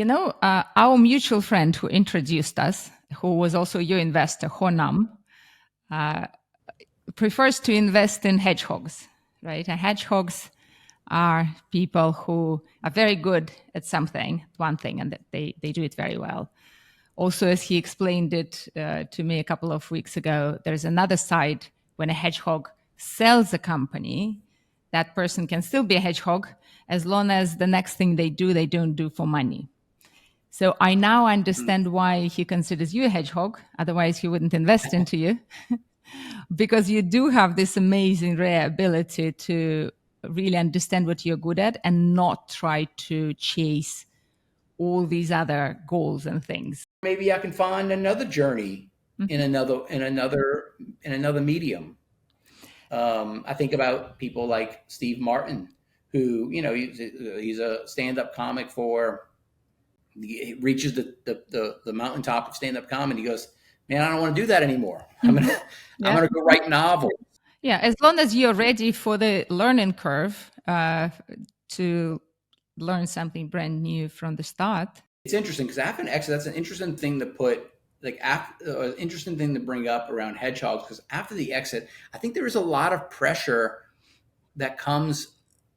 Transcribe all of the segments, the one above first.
Our mutual friend who introduced us, who was also your investor, Honam, prefers to invest in hedgehogs, right? And hedgehogs are people who are very good at something, one thing, and that they do it very well. Also, as he explained it to me a couple of weeks ago, there's another side when a hedgehog sells a company, that person can still be a hedgehog as long as the next thing they don't do for money. So I now understand why he considers you a hedgehog. Otherwise, he wouldn't invest into you. Because you do have this amazing rare ability to really understand what you're good at and not try to chase all these other goals and things. Maybe I can find another journey in another medium. I think about people like Steve Martin, who he's a stand-up comic he reaches the mountaintop of stand-up comedy. He goes, man, I don't want to do that anymore. I'm gonna go write novels. Yeah, as long as you're ready for the learning curve to learn something brand new from the start. It's interesting because after an exit, that's an interesting thing to put, interesting thing to bring up around hedgehogs. Because after the exit, I think there is a lot of pressure that comes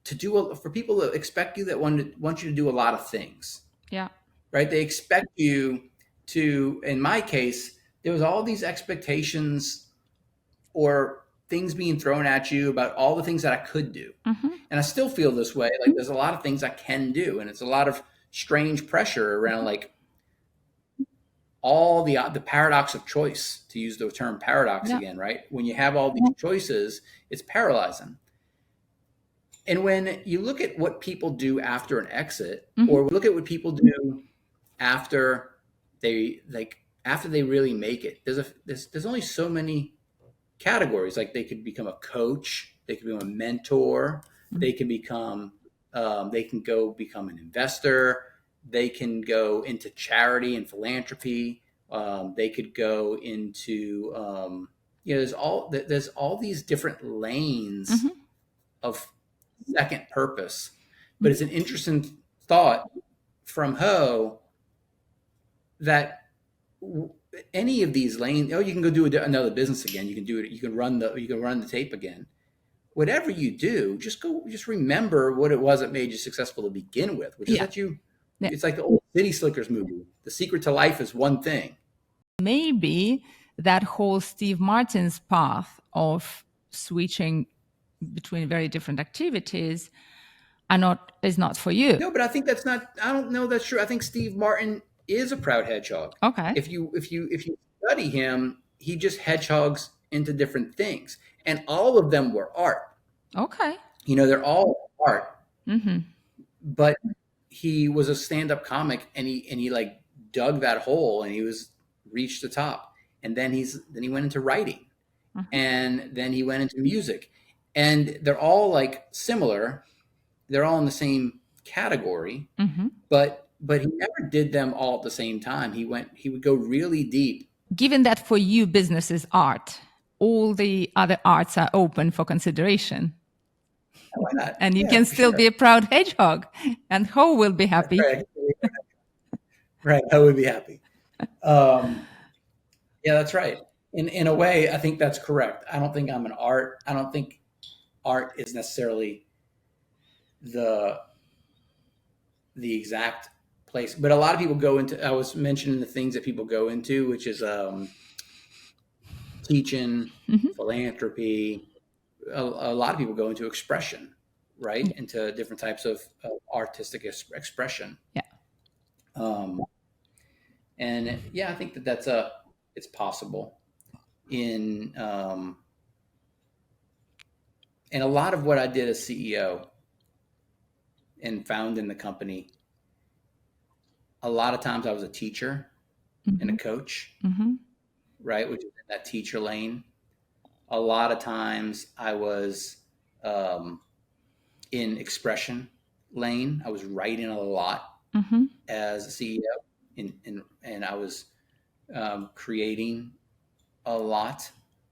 for people that expect you, that want you to do a lot of things. Yeah. Right. They expect you to, in my case, there was all these expectations or things being thrown at you about all the things that I could do. Mm-hmm. And I still feel this way. Like there's a lot of things I can do. And it's a lot of strange pressure around like all the paradox of choice, to use the term paradox again, right? When you have all these choices, it's paralyzing. And when you look at what people do after an exit, or look at what people do after they really make it, there's only so many categories. Like they could become a coach, they could become a mentor, they can go become an investor, they can go into charity and philanthropy, they could go into there's all these different lanes of second purpose. But it's an interesting thought from Ho that any of these lanes, you can go do another business again. You can do it. You can run the tape again. Whatever you do, just remember what it was that made you successful to begin with, which is that it's like the old City Slickers movie. The secret to life is one thing. Maybe that whole Steve Martin's path of switching between very different activities is not for you. No, but I think that's not. I don't know that's true. I think Steve Martin is a proud hedgehog. Okay. If you study him, he just hedgehogs into different things, and all of them were art. Okay. They're all art. Mm-hmm. But he was a stand-up comic, and he like dug that hole, and he reached the top, and then he went into writing, and then he went into music, and they're all like similar. They're all in the same category, but he never did them all at the same time. He would go really deep. Given that for you, business is art, all the other arts are open for consideration. Why not? And you can still be a proud hedgehog, and Ho will be happy. Right. Ho would be happy. Yeah, that's right. In a way, I think that's correct. I don't think I'm an art. I don't think art is necessarily the exact place, but a lot of people go into, I was mentioning the things that people go into, which is teaching, philanthropy. A lot of people go into expression, right? Into different types of artistic expression. Yeah. And I think that's it's possible and a lot of what I did as CEO and found in the company, a lot of times I was a teacher and a coach, right? Which is in that teacher lane. A lot of times I was in expression lane. I was writing a lot as a CEO, and I was creating a lot.